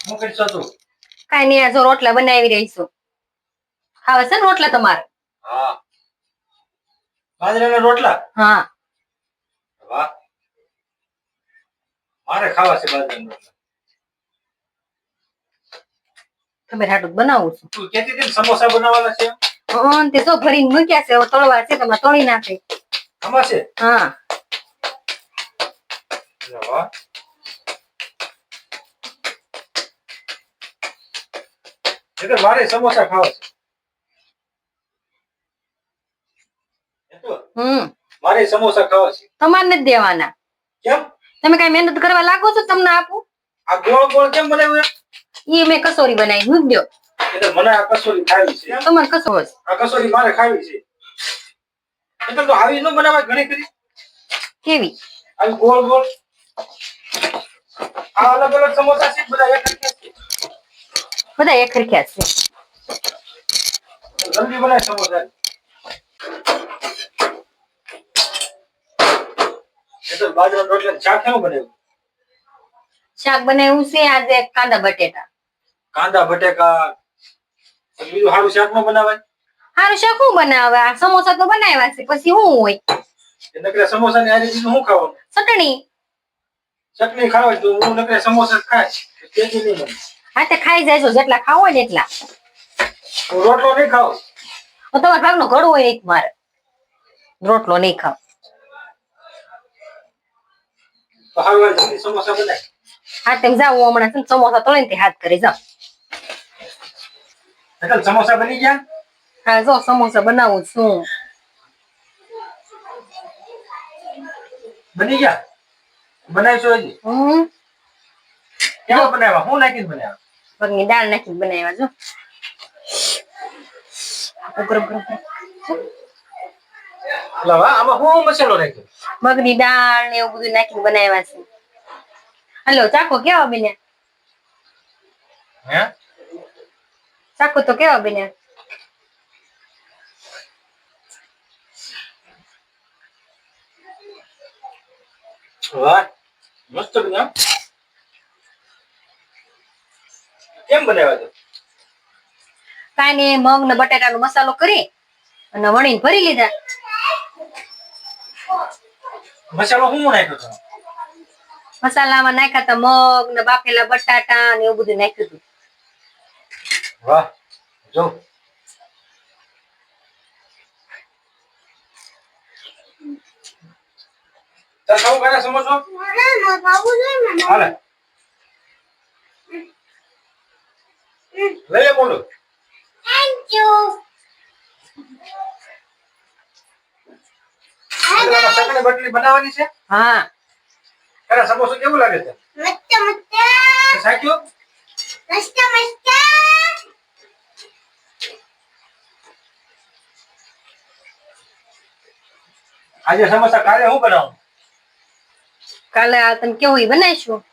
હું કરશો તું? કાઈ નહીં, આ જો રોટલા બનાવી રહી છું. ખાવા છે ને રોટલા તમારે? હા. બાજરાના રોટલા? હા. વાહ. મારે ખાવા છે બાજરાના રોટલા. તમે હાટું બનાવું છું. તું કહેતી હતી ને સમોસા બનાવવાના છે? તે તો ભરીને મૂક્યા છે, હવે તળવા છે, તમે તળી નાખે. આમાં છે? હા. વાહ. એટલે મારે સમોસા ખાવા છે. મારે સમોસા ખાવા છે. તમારે નથી દેવાના. કેમ? તમે કઈ મહેનત કરવા લાગો છો, તમને આપું. આ ગોળ ગોળ કેમ બનાવ્યું? ઈ મેં કસોરી બનાવી, મૂક દો. એટલે મને આ કસોરી ખાવી છે. તમારે કસોરી. આ કસોરી મારે ખાવી છે. એટલે તો આવી ન બનાવાય ઘણી ખરી. કેવી? આવી ગોળ ગોળ. આ અલગ અલગ સમોસા છે, બધા એક હરખા છે. બધા એક હરખ્યા છે. જલ્દી બનાય સમોસા. એટલે બાજરાના રોટલા શાક કેવું બનાવ્યું? શાક બનાવ્યું છે આજે કાંદા બટેટા. કાંદા બટેકા. બીજું સારું શાક ન બનાવાય? સારું શાક શું બનાવે? આ સમોસા તો બનાવ્યા છે, પછી શું હોય? નકરા સમોસા ની હારે બીજું શું ખાવાનું? ચટણી. ચટણી ખાવા તો હું નકરા સમોસા ખાય. તેથી નહીં મને. હા તે ખાઈ જાય જેટલા ખાવ હોય ને એટલા. હું રોટલો નહીં ખાવ. તો તમારા ભાગનો ઘડું હોય નહીં મારે. રોટલો નહીં ખાવ. તો હારું જલ્દી સમોસા બનાય. હા તેમ જાવ, હું હમણાં છે ને સમોસા તળીને તે હાથ કરી જાવ. નકલ સમોસા બની ગયા? હા જો સમોસા બનાવું છું. બની ગયા? બનાવીશું હજી? કેવા બનાવ્યા? હું નાખીને બનાવ્યા? પગની દાળ નાખીને બનાવ્યા જો. ઉગ્ર આમાં હું મસાલો નાખ્યો? મગની દાળ ને એવું બધું નાખીને બનાવ્યા છે. હલો ચાખો કેવા બન્યા? હે? ચાખો તો કેવા બન્યા? વાહ, મસ્ત બન્યા. કેમ બનાવ્યા છે? કાઈ ને મગ ને બટાટાનો મસાલો કરી અને વણીને ભરી લીધા. મસાલો શું નાખ્યો તમે? મસાલામાં નાખ્યા તા મગ ને બાફેલા બટાટા ને એવું બધું નાખ્યું હતું. વાહ જો. ચાલ ખાવું કાના સમોસો? હાલે. લઈ લે બોલો. Thank you. ચટણી બટલી બનાવવાની છે? હા. અરે સમોસો કેવું લાગે છે? મસ્ત મસ્ત. સાચ્યો? મસ્ત મસ્ત. આજે સમોસા કાલે હું બનાવું? કાલે આ તને કેવું ઈ બનાવીશું.